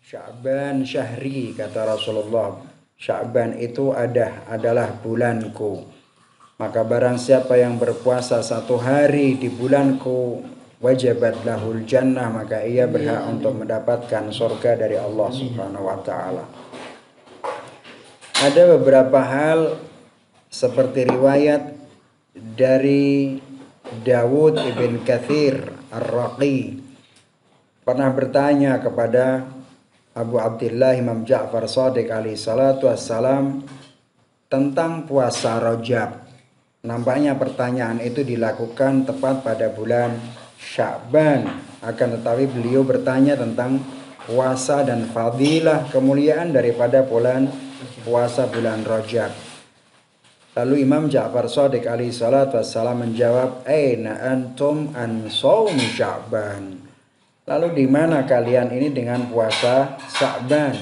Sya'ban syahri, kata Rasulullah. Sya'ban itu adalah bulanku. Maka barang siapa yang berpuasa 1 hari di bulanku, wajabat lahul jannah, maka ia berhak untuk mendapatkan surga dari Allah Subhanahu wa taala. Ada beberapa hal seperti riwayat dari Dawud ibn Katsir Ar-Raqi pernah bertanya kepada Abu Abdullah Imam Ja'far Shadiq alaihi salatu wassalam tentang puasa Rajab. Nampaknya pertanyaan itu dilakukan tepat pada bulan Sya'ban. Akan tetapi beliau bertanya tentang puasa dan fadilah kemuliaan daripada puasa bulan Rajab. Lalu Imam Ja'far Shadiq alaihi salatu wassalam menjawab, "Aina antum an shaumi Sya'ban?" Lalu di mana kalian ini dengan puasa Sya'ban?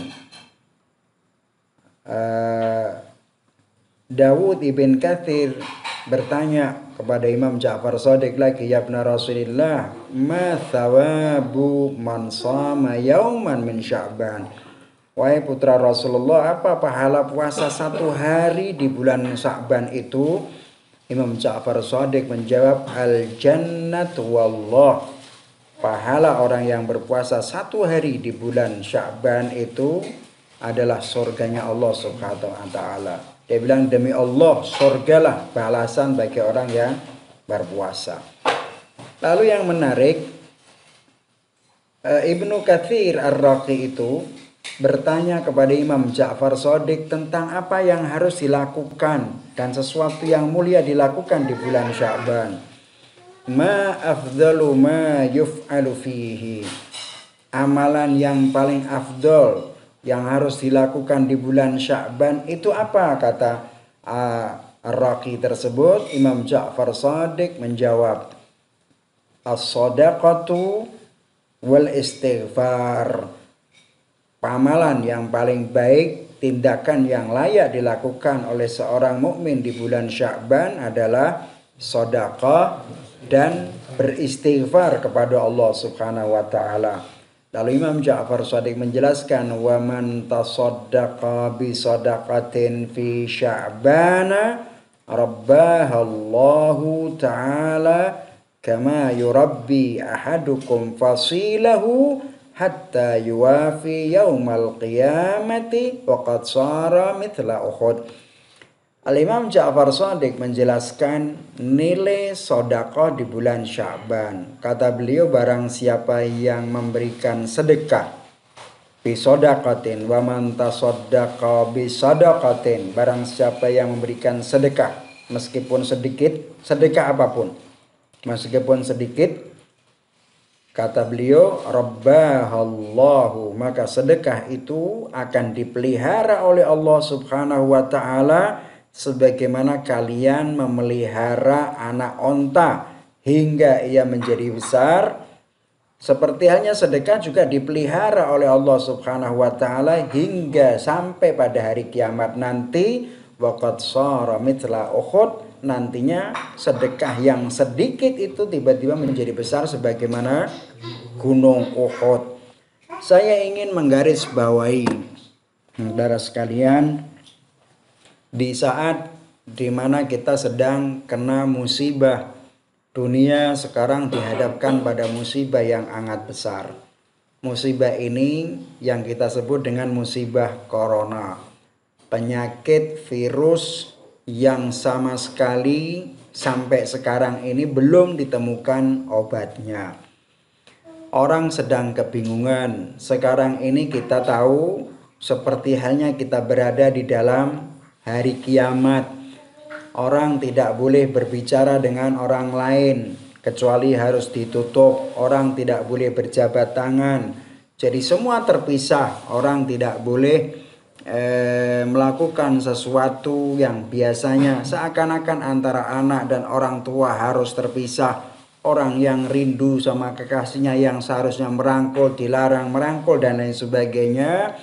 Dawud ibn Katsir bertanya kepada Imam Ja'far Shadiq lagi, "Ya ibn Rasulillah, ma thawabu man shama yauman min Sya'ban?" Wahai putra Rasulullah, apa pahala puasa 1 hari di bulan Sya'ban itu? Imam Ja'far Shadiq menjawab, "Al-jannatu wallah." Pahala orang yang berpuasa 1 hari di bulan Sya'ban itu adalah surganya Allah Subhanahu wa taala. Dia bilang, demi Allah, surgalah balasan bagi orang yang berpuasa. Lalu yang menarik, Ibnu Katsir Ar-Raqi itu bertanya kepada Imam Ja'far Shadiq tentang apa yang harus dilakukan dan sesuatu yang mulia dilakukan di bulan Sya'ban. Ma afdalu ma yuf'alu fihi. Amalan yang paling afdol yang harus dilakukan di bulan Sya'ban itu apa? Kata Ar-Raqi tersebut. Imam Ja'far Shadiq menjawab, as-shadaqatu wal istighfar. Amalan yang paling baik, tindakan yang layak dilakukan oleh seorang mukmin di bulan Sya'ban adalah sedekah dan beristighfar kepada Allah Subhanahu wa taala. Lalu Imam Ja'far Shadiq menjelaskan, wa man tasaddaqa bi sadaqatin fi Sya'bana rabbahallahu ta'ala kama yurabbi ahadukum fasilahu hatta yuwafi yaumal qiyamati wa qad sara mithla Uhud. Al-Imam Ja'far Shadiq menjelaskan nilai sedekah di bulan Sya'ban. Kata beliau, barang siapa yang memberikan sedekah bisadaqatin wa man tasaddaqa bisadaqatin, barang siapa yang memberikan sedekah meskipun sedikit, sedekah apapun meskipun sedikit, kata beliau, rabbahallahu, maka sedekah itu akan dipelihara oleh Allah Subhanahu wa taala sebagaimana kalian memelihara anak onta hingga ia menjadi besar. Seperti halnya sedekah juga dipelihara oleh Allah Subhanahu wa taala hingga sampai pada hari kiamat nanti. Waqad shara mithla Uhud, nantinya sedekah yang sedikit itu tiba-tiba menjadi besar sebagaimana gunung Uhud. Saya ingin menggarisbawahi, saudara sekalian, di saat dimana kita sedang kena musibah, dunia sekarang dihadapkan pada musibah yang sangat besar. Musibah ini yang kita sebut dengan musibah corona, penyakit virus yang sama sekali sampai sekarang ini belum ditemukan obatnya. Orang sedang kebingungan. Sekarang ini kita tahu seperti halnya kita berada di dalam hari kiamat. Orang tidak boleh berbicara dengan orang lain kecuali harus ditutup. Orang tidak boleh berjabat tangan. Jadi semua terpisah. Orang tidak boleh melakukan sesuatu yang biasanya seakan-akan antara anak dan orang tua harus terpisah. Orang yang rindu sama kekasihnya yang seharusnya merangkul dilarang merangkul dan lain sebagainya.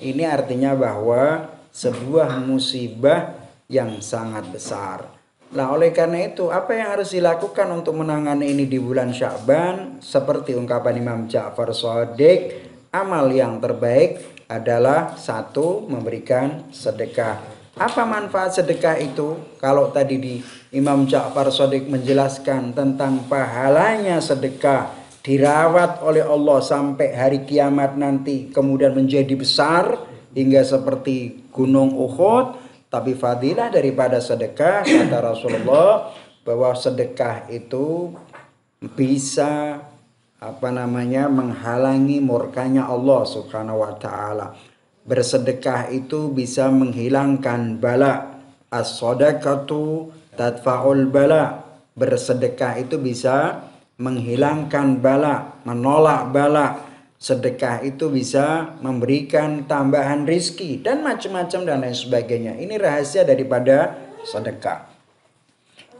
Ini artinya bahwa sebuah musibah yang sangat besar. Nah, oleh karena itu, apa yang harus dilakukan untuk menangani ini di bulan Sya'ban? Seperti ungkapan Imam Ja'far Shadiq, amal yang terbaik adalah satu, memberikan sedekah. Apa manfaat sedekah itu? Kalau tadi di Imam Ja'far Shadiq menjelaskan tentang pahalanya sedekah, dirawat oleh Allah sampai hari kiamat nanti, kemudian menjadi besar hingga seperti gunung Uhud. Tapi fadilah daripada sedekah, kata Rasulullah, bahwa sedekah itu bisa menghalangi murkanya Allah Subhanahu wa taala. Bersedekah itu bisa menghilangkan bala. As-shadaqatu tadfa'ul bala. Bersedekah itu bisa menghilangkan bala, menolak bala. Sedekah itu bisa memberikan tambahan rizki dan macam-macam dan lain sebagainya. Ini rahasia daripada sedekah.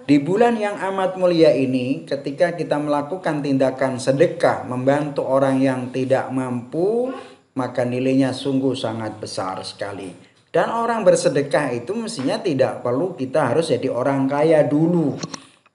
Di bulan yang amat mulia ini, ketika kita melakukan tindakan sedekah, membantu orang yang tidak mampu, maka nilainya sungguh sangat besar sekali. Dan orang bersedekah itu mestinya tidak perlu kita harus jadi orang kaya dulu.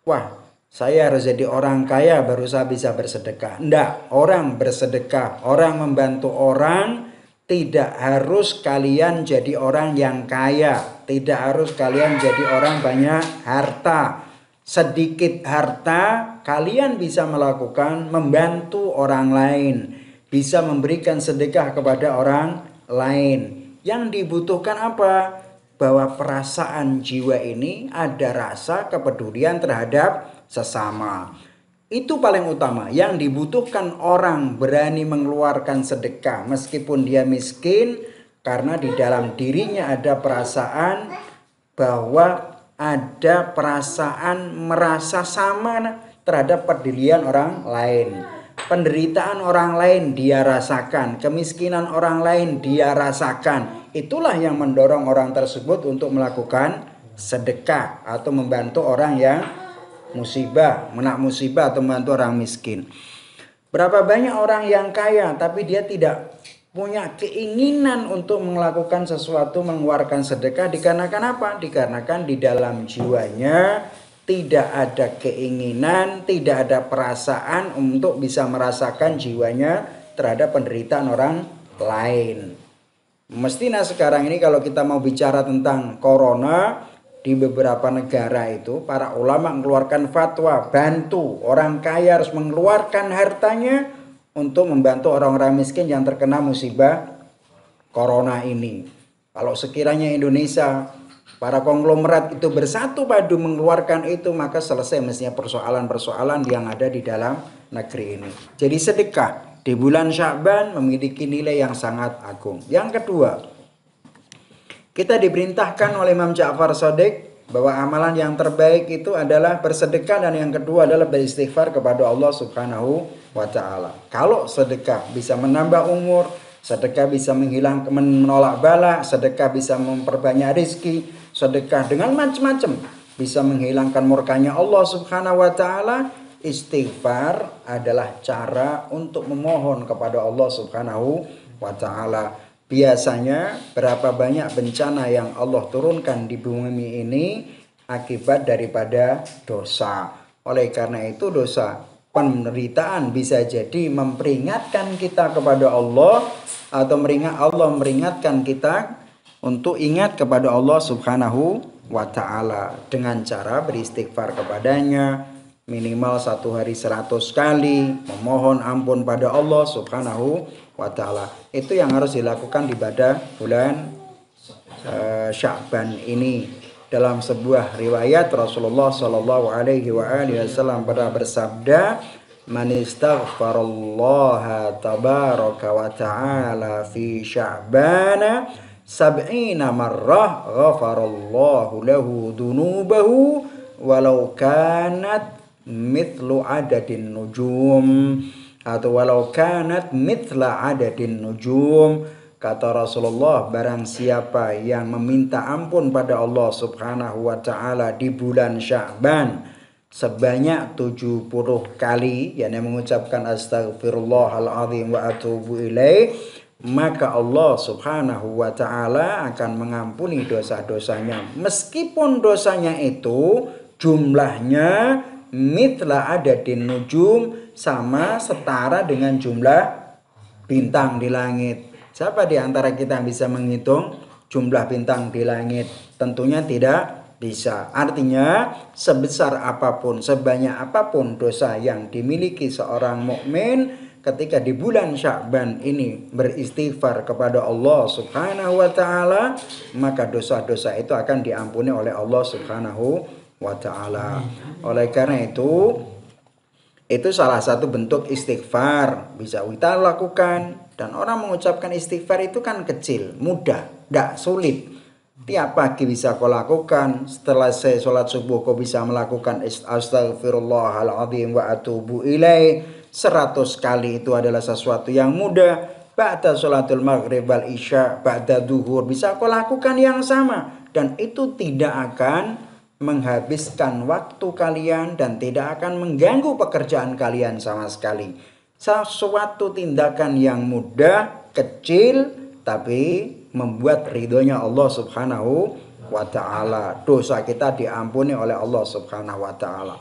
Wah, saya harus jadi orang kaya baru saya bisa bersedekah. Enggak, orang bersedekah, orang membantu orang, tidak harus kalian jadi orang yang kaya. Tidak harus kalian jadi orang banyak harta. Sedikit harta kalian bisa melakukan membantu orang lain. Bisa memberikan sedekah kepada orang lain. Yang dibutuhkan apa? Bahwa perasaan jiwa ini ada rasa kepedulian terhadap sesama. Itu paling utama. Yang dibutuhkan orang berani mengeluarkan sedekah meskipun dia miskin, karena di dalam dirinya ada perasaan bahwa ada perasaan merasa sama terhadap pedulian orang lain. Penderitaan orang lain dia rasakan, kemiskinan orang lain dia rasakan. Itulah yang mendorong orang tersebut untuk melakukan sedekah atau membantu orang yang musibah, musibah atau membantu orang miskin. Berapa banyak orang yang kaya tapi dia tidak punya keinginan untuk melakukan sesuatu, mengeluarkan sedekah, dikarenakan apa? Dikarenakan di dalam jiwanya tidak ada keinginan, tidak ada perasaan untuk bisa merasakan jiwanya terhadap penderitaan orang lain. Mestinya sekarang ini kalau kita mau bicara tentang corona, di beberapa negara itu para ulama mengeluarkan fatwa, bantu orang kaya harus mengeluarkan hartanya untuk membantu orang-orang miskin yang terkena musibah corona ini. Kalau sekiranya Indonesia, para konglomerat itu bersatu padu mengeluarkan itu, maka selesai mestinya persoalan-persoalan yang ada di dalam negeri ini. Jadi sedekah di bulan Sya'ban memiliki nilai yang sangat agung. Yang kedua, kita diperintahkan oleh Imam Ja'far Shadiq bahwa amalan yang terbaik itu adalah bersedekah, dan yang kedua adalah beristighfar kepada Allah Subhanahu wa ta'ala. Kalau sedekah bisa menambah umur, sedekah bisa menolak bala, sedekah bisa memperbanyak rizki, sedekah dengan macam-macam bisa menghilangkan murkanya Allah Subhanahu wa ta'ala. Istighfar adalah cara untuk memohon kepada Allah Subhanahu wa ta'ala. Biasanya berapa banyak bencana yang Allah turunkan di bumi ini akibat daripada dosa. Oleh karena itu dosa, penderitaan bisa jadi memperingatkan kita kepada Allah, atau Allah meringatkan kita untuk ingat kepada Allah Subhanahu wa ta'ala dengan cara beristighfar kepadanya minimal 1 hari 100 kali, memohon ampun pada Allah Subhanahu wa ta'ala. Itu yang harus dilakukan pada bulan Sya'ban ini. Dalam sebuah riwayat Rasulullah sallallahu alaihi wasallam pernah bersabda, "Man istaghfarallaha tabaraka wa ta'ala fi Sya'ban 70 marrah ghafarallahu lahu dunubahu walau kanat mithlu adadin nujum." Atau walau kanat mithla adadin nujum. Kata Rasulullah, barang siapa yang meminta ampun pada Allah Subhanahu wa ta'ala di bulan Sya'ban sebanyak 70 kali, yakni mengucapkan astaghfirullahaladzim wa atubu ilaih, maka Allah Subhanahu wa ta'ala akan mengampuni dosa-dosanya, meskipun dosanya itu jumlahnya mithla adadin nujum, sama setara dengan jumlah bintang di langit. Siapa di antara kita yang bisa menghitung jumlah bintang di langit? Tentunya tidak bisa. Artinya sebesar apapun, sebanyak apapun dosa yang dimiliki seorang mukmin, ketika di bulan Sya'ban ini beristighfar kepada Allah Subhanahu wa taala, maka dosa-dosa itu akan diampuni oleh Allah Subhanahu wa taala. Oleh karena itu salah satu bentuk istighfar bisa kita lakukan. Dan orang mengucapkan istighfar itu kan kecil, mudah, tidak sulit. Tiap pagi bisa kau lakukan. Setelah saya sholat subuh kau bisa melakukan astaghfirullahaladzim wa atubu ilaih 100 kali. Itu adalah sesuatu yang mudah. Ba'da sholatul maghrib wal isya, ba'da duhur, bisa kau lakukan yang sama. Dan itu tidak akan menghabiskan waktu kalian dan tidak akan mengganggu pekerjaan kalian sama sekali. Sesuatu tindakan yang mudah, kecil, tapi membuat ridhonya Allah Subhanahu wa ta'ala. Dosa kita diampuni oleh Allah Subhanahu wa ta'ala.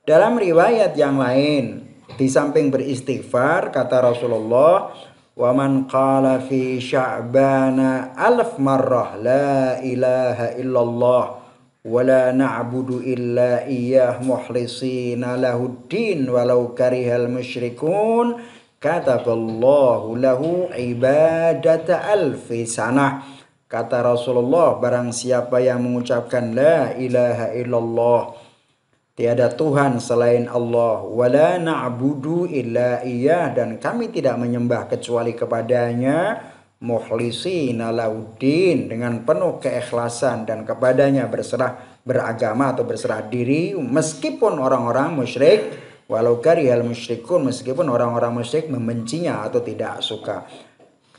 Dalam riwayat yang lain, di samping beristighfar, kata Rasulullah, wa man qala fi sya'bana 1000 marrah la ilaha illallah wala na'budu illa iyyah mukhlisina lahuddin walau karihal musyrikun kataballahu lahu ibadata alfi sanah. Kata Rasulullah, barang siapa yang mengucapkan la ilaha illallah, tiada Tuhan selain Allah, wala na'budu illa iyyah, dan kami tidak menyembah kecuali kepadanya, mukhlisina lauddin, dengan penuh keikhlasan dan kepadanya beragama atau berserah diri, meskipun orang-orang musyrik, walau karihal musyrikun, meskipun orang-orang musyrik membencinya atau tidak suka.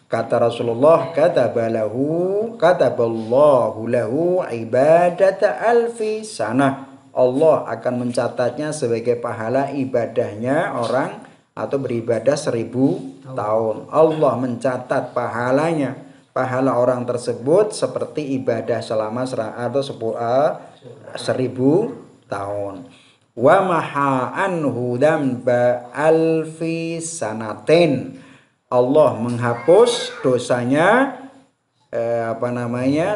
Kata Rasulullah, kataballahu lahu ibadata alfi sanah. Allah akan mencatatnya sebagai pahala ibadahnya orang atau beribadah 1000 tahun. Allah mencatat pahalanya, pahala orang tersebut seperti ibadah selama 1000 tahun. Wa maha anhu dhanba alfi sanatin. Allah menghapus dosanya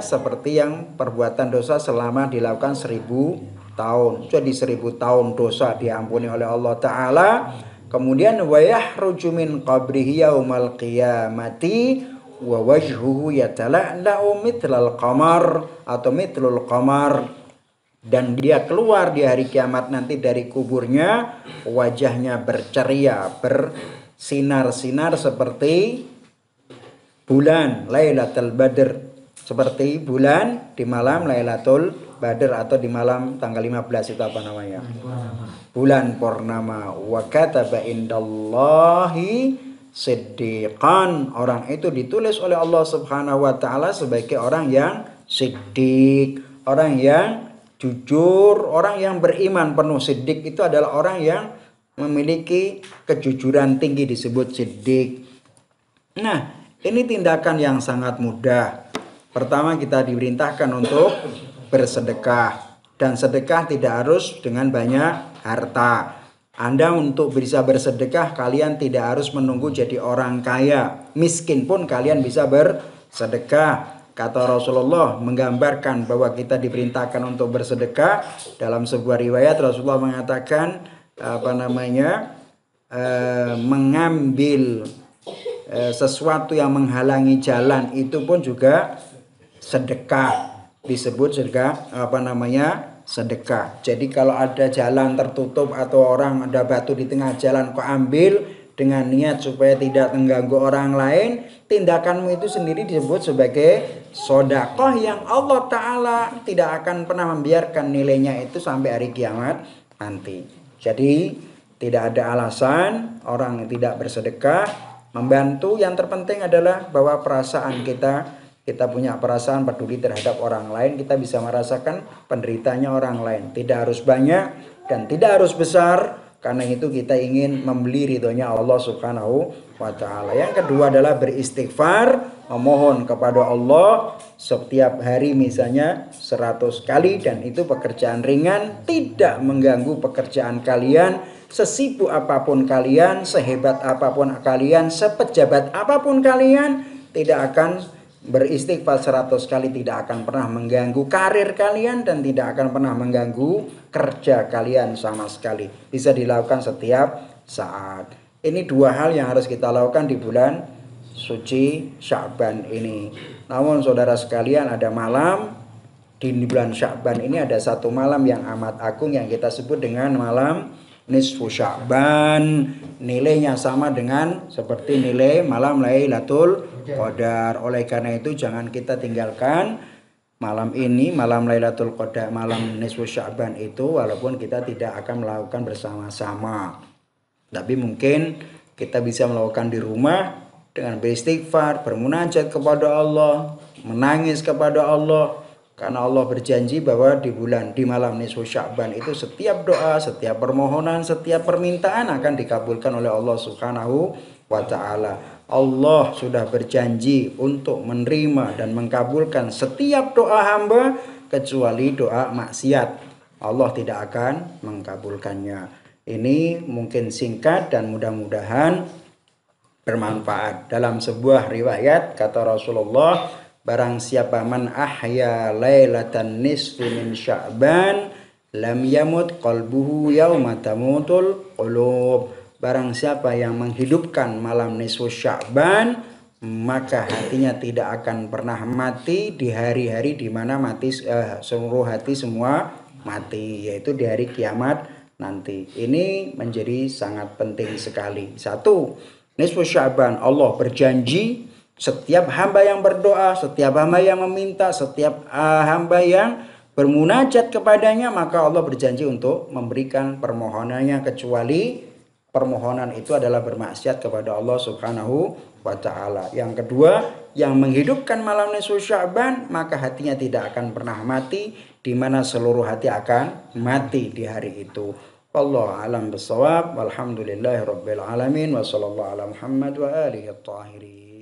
seperti yang perbuatan dosa selama dilakukan 1000 tahun. Jadi 1000 tahun dosa diampuni oleh Allah Ta'ala. Kemudian wa yahruju min qabrihi yaumal qiyamati wa wajhuhu yatala'la'u mithlal qamar atau mithlul qamar, dan dia keluar di hari kiamat nanti dari kuburnya, wajahnya berceria, bersinar-sinar seperti bulan Lailatul Badr, seperti bulan di malam Lailatul Badr atau di malam tanggal 15 itu apa namanya? Bulan purnama. Wa kataba indallahi siddiqan. Orang itu ditulis oleh Allah Subhanahu wa taala sebagai orang yang siddiq, orang yang jujur, orang yang beriman penuh. Siddiq itu adalah orang yang memiliki kejujuran tinggi, disebut siddiq. Nah, ini tindakan yang sangat mudah. Pertama, kita diperintahkan untuk bersedekah, dan sedekah tidak harus dengan banyak harta. Anda untuk bisa bersedekah, kalian tidak harus menunggu jadi orang kaya. Miskin pun kalian bisa bersedekah. Kata Rasulullah menggambarkan bahwa kita diperintahkan untuk bersedekah. Dalam sebuah riwayat Rasulullah mengatakan mengambil sesuatu yang menghalangi jalan itu pun juga sedekah. Disebut sedekah sedekah. Jadi kalau ada jalan tertutup atau orang ada batu di tengah jalan, kau ambil dengan niat supaya tidak mengganggu orang lain, tindakanmu itu sendiri disebut sebagai sedekah yang Allah Ta'ala tidak akan pernah membiarkan nilainya itu sampai hari kiamat nanti. Jadi tidak ada alasan orang yang tidak bersedekah membantu. Yang terpenting adalah bahwa perasaan kita punya perasaan peduli terhadap orang lain. Kita bisa merasakan penderitanya orang lain. Tidak harus banyak dan tidak harus besar. Karena itu kita ingin membeli ridhonya Allah Subhanahu wa ta'ala. Yang kedua adalah beristighfar, memohon kepada Allah setiap hari misalnya 100 kali. Dan itu pekerjaan ringan, tidak mengganggu pekerjaan kalian Sesibuk apapun kalian, sehebat apapun kalian, sepejabat apapun kalian, tidak akan beristighfar 100 kali, tidak akan pernah mengganggu karir kalian dan tidak akan pernah mengganggu kerja kalian sama sekali. Bisa dilakukan setiap saat. Ini dua hal yang harus kita lakukan di bulan suci Sya'ban ini. Namun saudara sekalian, ada malam di bulan Sya'ban ini, ada satu malam yang amat agung yang kita sebut dengan malam nisfu Sya'ban. Nilainya sama dengan seperti nilai malam Lailatul Qadar. Oleh karena itu jangan kita tinggalkan malam ini, malam Lailatul Qadar, malam nisfu Sya'ban itu, walaupun kita tidak akan melakukan bersama-sama. Tapi mungkin kita bisa melakukan di rumah dengan beristighfar, bermunajat kepada Allah, menangis kepada Allah. Karena Allah berjanji bahwa di malam nisfu Sya'ban itu setiap doa, setiap permohonan, setiap permintaan akan dikabulkan oleh Allah Subhanahu wa taala. Allah sudah berjanji untuk menerima dan mengabulkan setiap doa hamba kecuali doa maksiat. Allah tidak akan mengabulkannya. Ini mungkin singkat dan mudah-mudahan bermanfaat. Dalam sebuah riwayat kata Rasulullah, barang siapa man ahya lailatan nisfi min Sya'ban lam yamut qalbuhu yauma tamutul qulub. Barang siapa yang menghidupkan malam nisfu Sya'ban, maka hatinya tidak akan pernah mati di hari-hari di mana mati seluruh hati semua mati, yaitu di hari kiamat nanti. Ini menjadi sangat penting sekali. Satu, nisfu Sya'ban, Allah berjanji setiap hamba yang berdoa, setiap hamba yang meminta, setiap hamba yang bermunajat kepadanya, maka Allah berjanji untuk memberikan permohonannya, kecuali permohonan itu adalah bermaksiat kepada Allah Subhanahu wa taala. Yang kedua, yang menghidupkan malam nisfu Sya'ban, maka hatinya tidak akan pernah mati, di mana seluruh hati akan mati di hari itu. Wallahu a'lam bissawab. Walhamdulillahirabbil alamin wa sallallahu ala Muhammad wa alihi at-tahirin.